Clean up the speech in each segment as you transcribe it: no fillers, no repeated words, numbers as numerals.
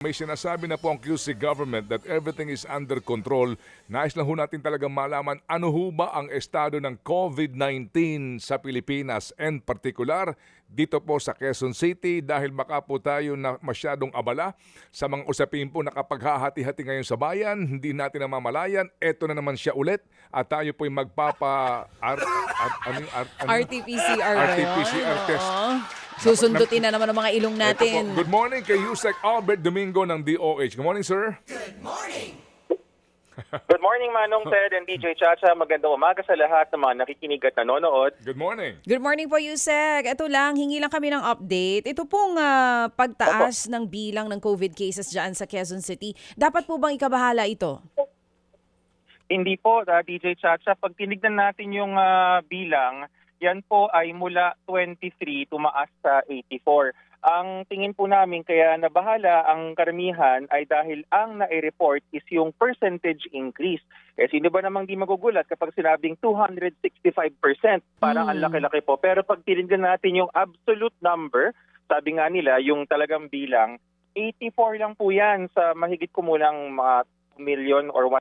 May sinasabi na po ang QC government that everything is under control. Nais lang ho natin talagang malaman ano ho ba ang estado ng COVID-19 sa Pilipinas and particular dito po sa Quezon City dahil baka po tayo na masyadong abala sa mga usapin po na kapag hahati-hati ngayon sa bayan, hindi natin namamalayan. Eto na naman siya ulit at tayo po'y RT-PCR ba yun? RT-PCR test. Oo. Susundutin na naman ang mga ilong natin. Good morning kay Yusek Albert Domingo ng DOH. Good morning, sir. Good morning, Manong Ted and DJ Chacha. Magandang umaga sa lahat ng mga nakikinig at nanonood. Good morning. Good morning po, Yusek. Ito lang, hingi lang kami ng update. Ito pong pagtaas ng bilang ng COVID cases dyan sa Quezon City. Dapat po bang ikabahala ito? Hindi po, DJ Chacha. Pag tinignan natin yung bilang, yan po ay mula 23 tumaas sa 84. Ang tingin po namin kaya nabahala ang karamihan ay dahil ang nai-report is yung percentage increase. Kasi sino ba namang di magugulat kapag sinabing 265%, parang ang laki-laki po. Pero pag tinignan natin yung absolute number, sabi nga nila yung talagang bilang, 84 lang po yan sa mahigit kumulang mga 2 million or 1.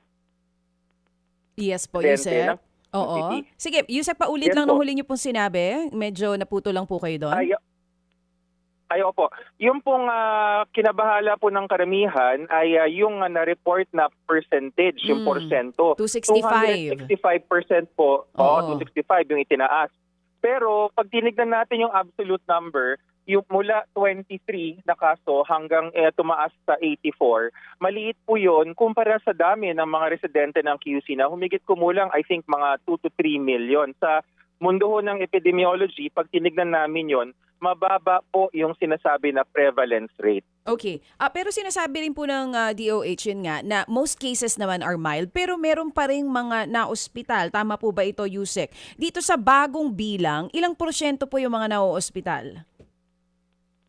Yes po, Yusek. Yusek. Oo. Sige, Yusek, paulit Yes lang po. nung huli niyo pong sinabi. Medyo naputo lang po kayo doon. Ayaw po. Yung pong kinabahala po ng karamihan ay yung na-report na percentage, yung porsyento. 265. 265% po. Oo. 265 yung itinaas. Pero pag tinignan natin yung absolute number, yung mula 23 na kaso hanggang tumaas sa 84, maliit po yun kumpara sa dami ng mga residente ng QC na humigit kumulang I think mga 2 to 3 million. Sa mundo ho ng epidemiology, pag tinignan namin yon, mababa po yung sinasabi na prevalence rate. Okay. Pero sinasabi rin po ng DOH yun nga na most cases naman are mild pero meron pa rin mga na-ospital. Tama po ba ito, Yusek? Dito sa bagong bilang, ilang porsyento po yung mga na-ospital?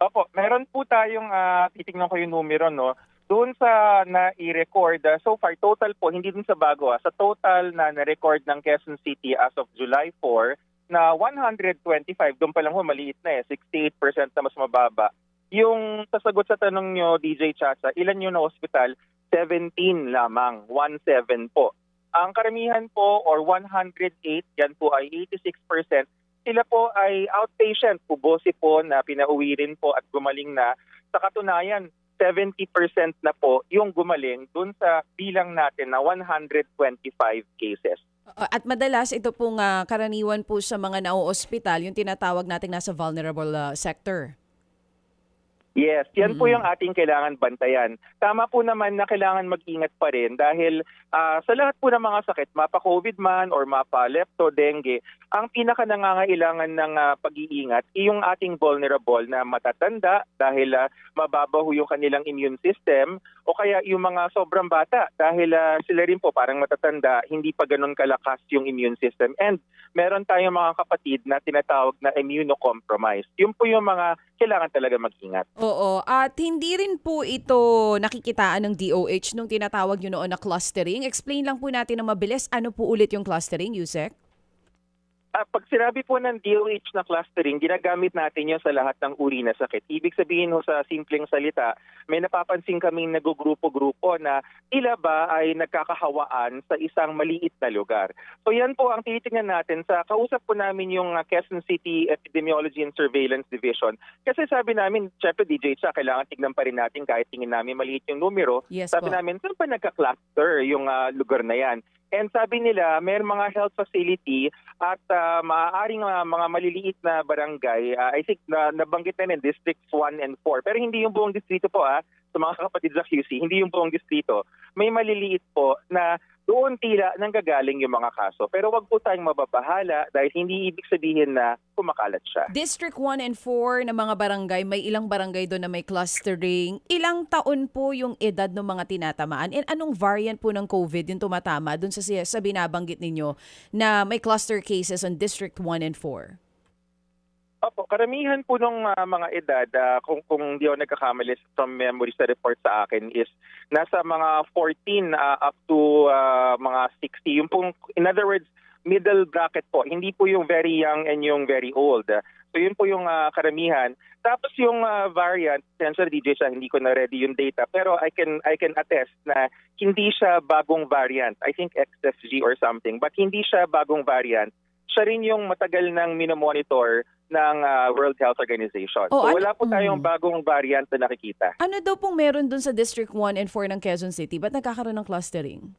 Opo, meron po tayong, titignan ko yung numero, no? Doon sa na-i-record, so far, total po, hindi dun sa bago, sa total na na-record ng Quezon City as of July 4, na 125, doon pa lang ho, maliit na 68% na mas mababa. Yung sasagot sa tanong nyo, DJ Chacha, ilan yung na-hospital? 17 lamang, 17 po. Ang karamihan po, or 108, yan po ay 86%, sila po ay outpatient, pubose po na pinauwi rin po at gumaling na. Sa katunayan, 70% na po yung gumaling dun sa bilang natin na 125 cases. At madalas ito pong karaniwan po sa mga na-ospital, yung tinatawag nating nasa vulnerable sector. Yes, yan po yung ating kailangan bantayan. Tama po naman na kailangan mag-ingat pa rin dahil sa lahat po ng mga sakit, mapa-COVID man or mapa-lepto, dengue, ang pinaka nangangailangan ng pag-iingat ay yung ating vulnerable na matatanda dahil mababa ho yung kanilang immune system o kaya yung mga sobrang bata dahil sila rin po parang matatanda, hindi pa ganun kalakas yung immune system. And meron tayong mga kapatid na tinatawag na immunocompromised. Yun po yung mga kailangan talaga mag-ingat. Oo, at hindi rin po ito nakikitaan ng DOH nung tinatawag yun noon na clustering. Explain lang po natin ng mabilis, ano po ulit yung clustering, Yusek? Pag sinabi po ng DOH na clustering, ginagamit natin yun sa lahat ng uri na sakit. Ibig sabihin ho sa simpleng salita, may napapansin kaming nagugrupo-grupo na tila ba ay nagkakahawaan sa isang maliit na lugar. So yan po ang tinitingnan natin. Sa kausap po namin yung Quezon City Epidemiology and Surveillance Division. Kasi sabi namin, syempre DJ Cha, kailangan tignan pa rin natin kahit tingin namin maliit yung numero. Yes, sabi po. namin, saan pa nagka-cluster yung lugar na yan? And sabi nila, may mga health facility at maaaring mga maliliit na barangay, I think nabanggit na rin, Districts 1 and 4. Pero hindi yung buong distrito po sa mga kapatid sa QC, hindi yung buong distrito. May maliliit po na doon tila nanggagaling yung mga kaso. Pero wag po tayong mababahala dahil hindi ibig sabihin na kumakalat siya. District 1 and 4 na mga barangay, may ilang barangay doon na may clustering. Ilang taon po yung edad ng mga tinatamaan? And anong variant po ng COVID yung tumatama doon sa binabanggit ninyo na may cluster cases on District 1 and 4? Opo, karamihan po ng mga edad, kung di ako nagkakamali from memory sa report sa akin, is nasa mga 14 up to mga 60. Yung pong, in other words, middle bracket po. Hindi po yung very young and yung very old. So yun po yung karamihan. Tapos yung variant, sensor DJ siya, hindi ko na ready yung data, pero I can attest na hindi siya bagong variant. I think XFG or something, but hindi siya bagong variant. Siya rin yung matagal nang minomonitor ng World Health Organization. Oh, So wala po tayong bagong variant na nakikita. Ano daw pong meron dun sa District 1 and 4 ng Quezon City? Ba't nagkakaroon ng clustering?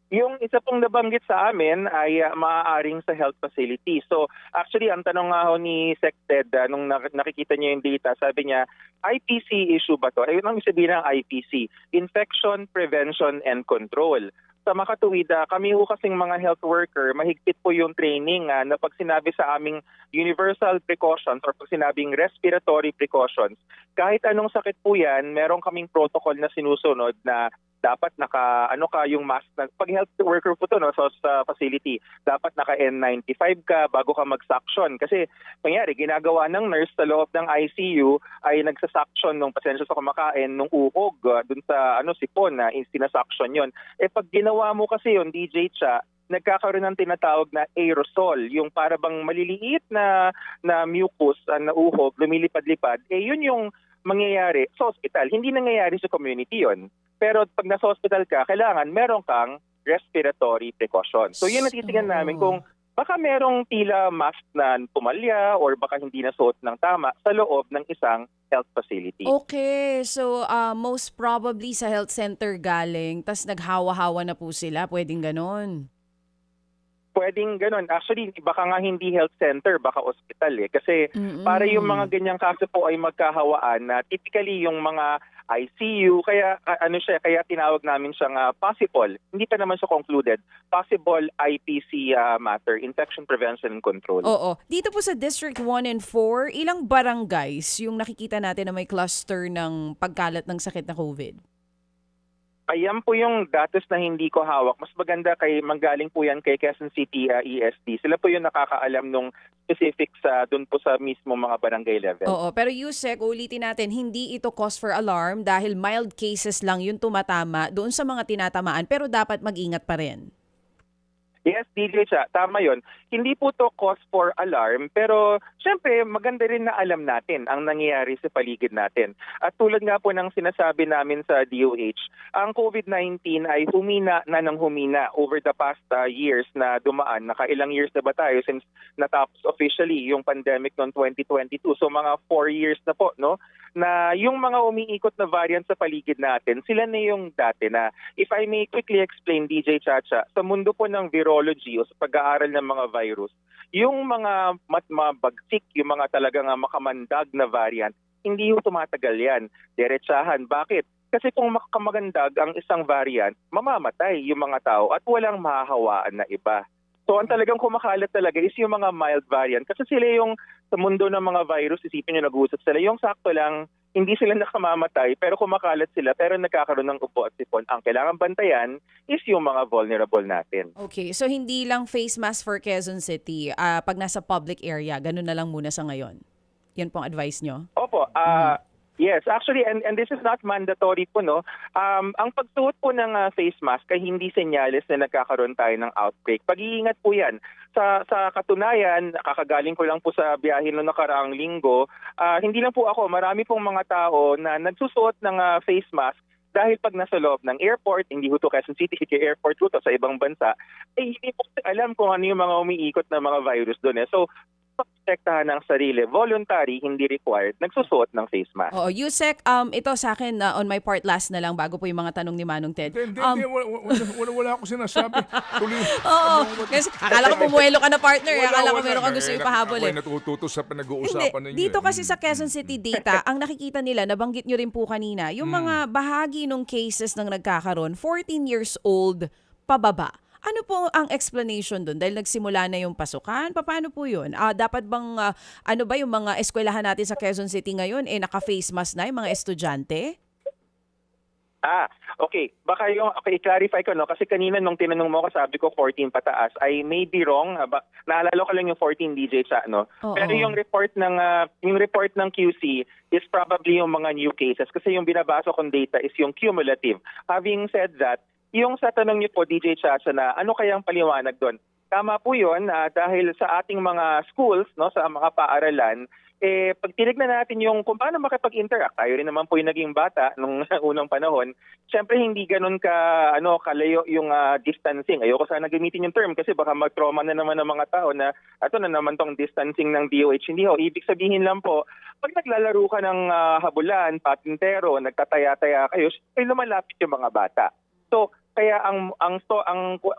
Yung isa pong nabanggit sa amin ay maaaring sa health facility. So actually, ang tanong nga ho ni SecTed nung nakikita niya yung data, sabi niya, IPC issue ba to? Ayun ang sabihin ng IPC, Infection Prevention and Control. Sa makatuwid, kami ho kasing mga health worker, mahigpit po yung training na pag sinabi sa aming universal precautions or pag sinabing respiratory precautions, kahit anong sakit po yan, meron kaming protocol na sinusunod na dapat yung mask na, pag health worker po to sa facility, dapat naka N95 ka bago ka mag-suction. Kasi nangyari, ginagawa ng nurse sa loob ng ICU ay nagsa-suction nung pasensya sa kumakain nung uhog dun sa sipon na sinasuction yon. Pag ginawa mo kasi yon, DJ Cha, nagkakaroon ng tinatawag na aerosol, yung para bang maliliit na mucus na uhog, lumilipad-lipad, yun yung mangyayari sa hospital. Hindi nangyayari sa community yon. Pero pag nasa hospital ka, kailangan meron kang respiratory precaution. So yun natitingnan namin kung baka merong tila mask na pumalya or baka hindi nasuot ng tama sa loob ng isang health facility. Okay, so most probably sa health center galing, tas naghawa-hawa na po sila, pwedeng ganon. Pwedeng ganun. Actually, baka nga hindi health center, baka hospital Kasi para yung mga ganyang kaso po ay magkahawaan na typically yung mga ICU, kaya kaya tinawag namin siyang possible. Hindi pa naman siya concluded. Possible IPC matter, Infection Prevention and Control. Oo. Dito po sa District 1 and 4, ilang barangays yung nakikita natin na may cluster ng pagkalat ng sakit na COVID? Ayan po yung datos na hindi ko hawak. Mas maganda manggaling po yan kay Quezon City ESD. Sila po yung nakakaalam nung specifics dun po sa mismo mga barangay level. Oo, pero Yusek, ulitin natin, hindi ito cause for alarm dahil mild cases lang yung tumatama doon sa mga tinatamaan, pero dapat mag-ingat pa rin. Yes, DJ Cha, tama yon. Hindi po to cause for alarm, pero syempre maganda rin na alam natin ang nangyayari sa paligid natin. At tulad nga po ng sinasabi namin sa DOH, ang COVID-19 ay humina na ng humina over the past years na dumaan. Nakailang years na ba tayo since natapos officially yung pandemic noong 2022? So mga 4 years na po, no? Na yung mga umiikot na variant sa paligid natin, sila na yung dati na. If I may quickly explain, DJ Chacha, sa mundo po ng virology o sa pag-aaral ng mga virus, yung mga mabagsik, yung mga talagang makamandag na variant, hindi yung tumatagal yan. Diretsahan. Bakit? Kasi kung makamagandag ang isang variant, mamamatay yung mga tao at walang mahahawaan na iba. So ang talagang kumakalat talaga is yung mga mild variant. Kasi sila yung sa mundo ng mga virus, isipin nyo nag-uusap sila, yung sakto lang, hindi sila nakamamatay pero kumakalat sila pero nagkakaroon ng ubo at sipon. Ang kailangan bantayan is yung mga vulnerable natin. Okay, so hindi lang face mask for Quezon City. Pag nasa public area, ganun na lang muna sa ngayon. Yan pong advice nyo? Opo, yes, actually, and this is not mandatory po, no? Ang pagsuot po ng face mask ay hindi senyales na nagkakaroon tayo ng outbreak. Pag-iingat po yan. Sa katunayan, kakagaling ko lang po sa biyahe noong nakaraang linggo, hindi lang po ako, marami pong mga tao na nagsusuot ng face mask dahil pag nasa loob ng airport, hindi ho to Quezon City, airport ho to sa ibang bansa, hindi po alam kung ano yung mga umiikot na mga virus doon. So, pagprotektahan ng sarili, voluntary, hindi required, nagsusuot ng face mask. Oo, Yusek, ito sa akin on my part last na lang bago po yung mga tanong ni Manong Ted. Hindi, wala ako sinasabi. Tuloy. Oo, kasi akala ko pumuelo ka na partner. Akala ko meron kang gusto ipahabol Ako ay natututo sa pinag-uusapan ninyo. Dito kasi sa Quezon City data, ang nakikita nila, nabanggit nyo rin po kanina, yung mga bahagi ng cases ng nagkakaroon, 14 years old pababa. Ano po ang explanation doon? Dahil nagsimula na yung pasukan? Paano po yun? Dapat bang, ano ba yung mga eskwelahan natin sa Quezon City ngayon, naka-face mask na yung mga estudyante? Okay. Baka i-clarify ko, no? Kasi kanina nung tinanong mo ko, sabi ko 14 pataas. I may be wrong. Naalala ko lang yung 14 DJ sa, no? Oo. Pero yung report ng QC is probably yung mga new cases. Kasi yung binabasa kong data is yung cumulative. Having said that, yung sa tanong niyo po, DJ Chacha, na ano kayang paliwanag doon? tama po yun dahil sa ating mga schools, no, sa mga paaralan, pag tinignan natin yung kung paano makipag-interact, tayo rin naman po yung naging bata nung unang panahon, syempre hindi ganun kalayo yung distancing. Ayoko sana gamitin yung term kasi baka mag-trauma na naman ng mga tao na ito na naman tong distancing ng DOH. Hindi ho, ibig sabihin lang po, pag naglalaro ka ng habulan, patintero, nagtataya-taya kayo, ay lumalapit yung mga bata. So, kaya ang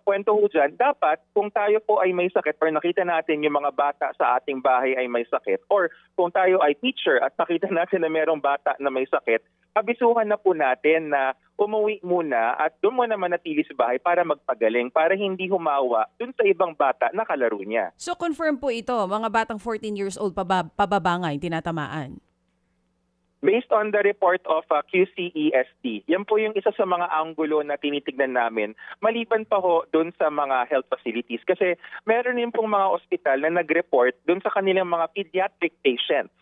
kwento ho dyan, dapat kung tayo po ay may sakit or nakita natin yung mga bata sa ating bahay ay may sakit or kung tayo ay teacher at nakita natin na merong bata na may sakit, abisuhan na po natin na umuwi muna at doon mo na manatili sa bahay para magpagaling, para hindi humawa dun sa ibang bata na kalaro niya. So confirm po ito, mga batang 14 years old pababa nga yung tinatamaan. Based on the report of QCESD, yan po yung isa sa mga anggulo na tinitignan namin. Maliban pa ho doon sa mga health facilities kasi meron din pong mga ospital na nag-report doon sa kanilang mga pediatric patients.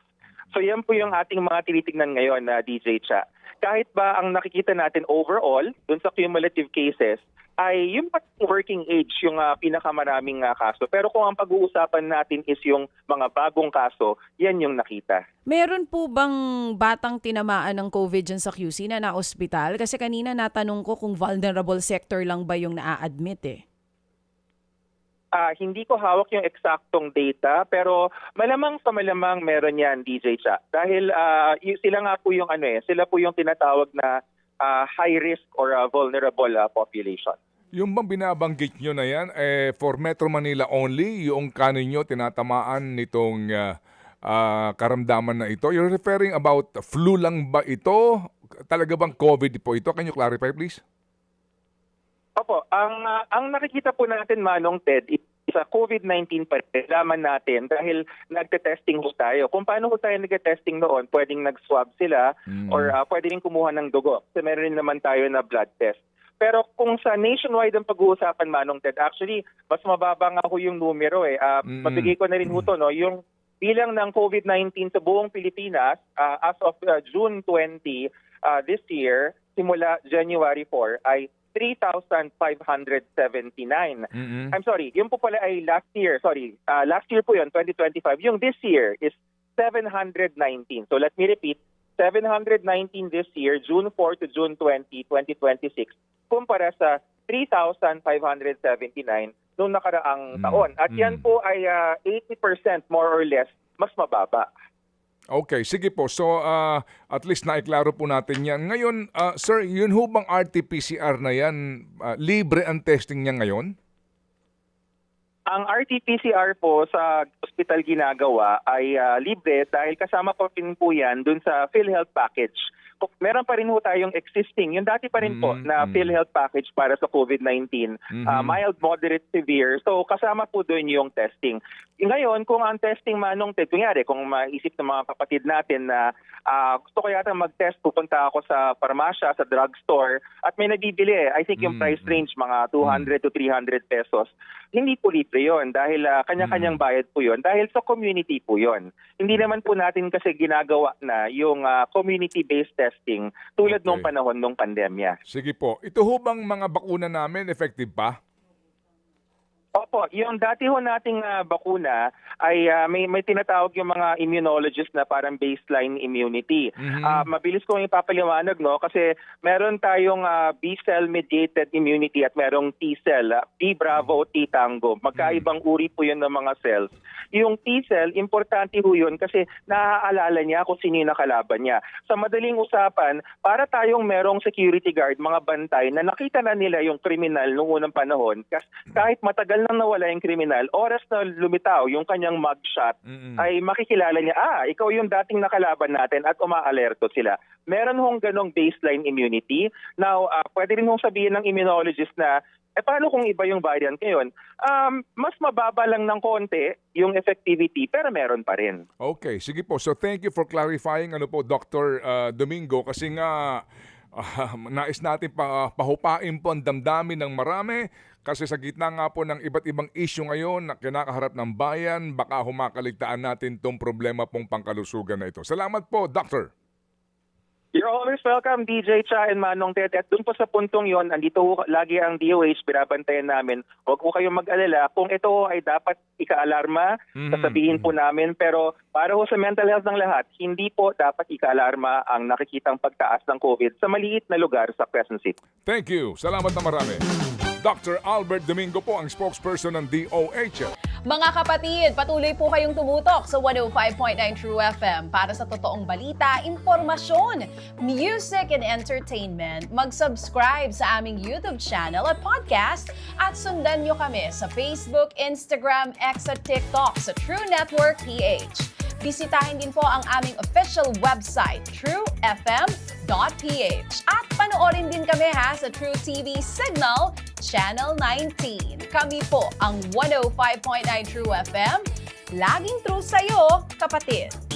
So yan po yung ating mga tinitignan ngayon na DJ Cha. Kahit ba ang nakikita natin overall doon sa cumulative cases ay yung working age yung pinakamaraming kaso. Pero kung ang pag-uusapan natin is yung mga bagong kaso, yan yung nakita. Meron po bang batang tinamaan ng COVID dyan sa QC na na-ospital? Kasi kanina natanong ko kung vulnerable sector lang ba yung naa-admit eh. Hindi ko hawak yung eksaktong data pero malamang sa malamang meron yan, DJ Cha. Dahil sila nga po yung sila po yung tinatawag na high risk or vulnerable population. Yung bang binabanggit nyo na yan, for Metro Manila only, yung kanin nyo tinatamaan nitong karamdaman na ito? You're referring about flu lang ba ito? Talaga bang COVID po ito? Can you clarify please? Opo, ang nakikita po natin, Manong Ted, sa COVID-19 pa rin, laman natin dahil nagte-testing ho tayo. Kung paano ho tayo nagte-testing noon, pwedeng nag-swab sila or pwede rin kumuha ng dugo. Kasi meron rin naman tayo na blood test. Pero kung sa nationwide ang pag-uusapan, Manong Ted, actually, mas mababa nga ho yung numero eh. Mabigay ko na rin ho to, no? Yung bilang ng COVID-19 sa buong Pilipinas, as of June 20 this year, simula January 4, ay 3,579. I'm sorry, yun po pala ay last year. Sorry, last year po yun, 2025. Yung this year is 719. So let me repeat, 719 this year, June 4 to June 20, 2026, kumpara sa 3,579 noong nakaraang taon. At yan po ay 80% more or less mas mababa. Okay, sige po. So, at least naiklaro po natin yan. Ngayon, sir, yun ho bang RT-PCR na yan, libre ang testing niya ngayon? Ang RT-PCR po sa ospital ginagawa ay libre dahil kasama po rin po yan dun sa PhilHealth package. Meron pa rin po tayong existing, yung dati pa rin po na PhilHealth package para sa COVID-19, mild, moderate, severe. So kasama po doon yung testing. Ngayon, kung ang testing, Manong Ted, kunyari, kung maisip ng mga kapatid natin na gusto ko yata mag-test, pupunta ako sa parmasya, sa drugstore, at may nabibili, I think yung price range mga 200 to 300 pesos. Hindi po libre yun dahil kanya-kanyang bayad po yun. Dahil sa community po yun. Hindi naman po natin kasi ginagawa na yung community-based testing tulad nung panahon nung pandemya. Sige po. Ito ho bang mga bakuna namin effective pa? Opo, yung dati ho nating bakuna ay may tinatawag yung mga immunologist na parang baseline immunity. Mabilis kong ipapaliwanag, no, kasi meron tayong B-cell mediated immunity at merong T-cell, T Bravo, T Tango. Magkaibang uri po yun ng mga cells. Yung T-cell, importante ho yun kasi naaalala niya kung sino yung nakalaban niya. Sa madaling usapan, para tayong merong security guard, mga bantay, na nakita na nila yung kriminal noong unang panahon, kahit matagal nang nawala yung kriminal, oras na lumitaw yung kanyang mugshot, ay makikilala niya, ikaw yung dating nakalaban natin at umaalerto sila. Meron hong ganong baseline immunity. Now, pwede rin hong sabihin ng immunologist na, paano kung iba yung variant ngayon? Mas mababa lang ng konti yung effectivity, pero meron pa rin. Okay, sige po. So thank you for clarifying, Dr. Domingo, kasi nga nais natin pahupain po ang damdamin ng marami kasi sa gitna nga po ng iba't ibang issue ngayon na kinakaharap ng bayan, baka humakaligtaan natin tong problema pong pangkalusugan na ito. Salamat po, Doctor. You're always welcome, DJ Cha and Manong Ted. At doon po sa puntong yon, andito lagi ang DOH, binabantayan namin. Huwag po kayong mag-alala. Kung ito ay dapat ika-alarma, sasabihin po namin. Pero para ho sa mental health ng lahat, hindi po dapat ika-alarma ang nakikitang pagtaas ng COVID sa maliit na lugar sa Quezon City. Thank you. Salamat na marami. Dr. Albert Domingo po ang spokesperson ng DOH. Mga kapatid, patuloy po kayong tumutok sa 105.9 True FM para sa totoong balita, impormasyon, music and entertainment. Mag-subscribe sa aming YouTube channel at podcast at sundan nyo kami sa Facebook, Instagram, X at TikTok sa True Network PH. Bisitahin din po ang aming official website, truefm.ph. At panoorin din kami sa True TV Signal, Channel 19. Kami po ang 105.9 True FM. Laging true sa'yo, kapatid.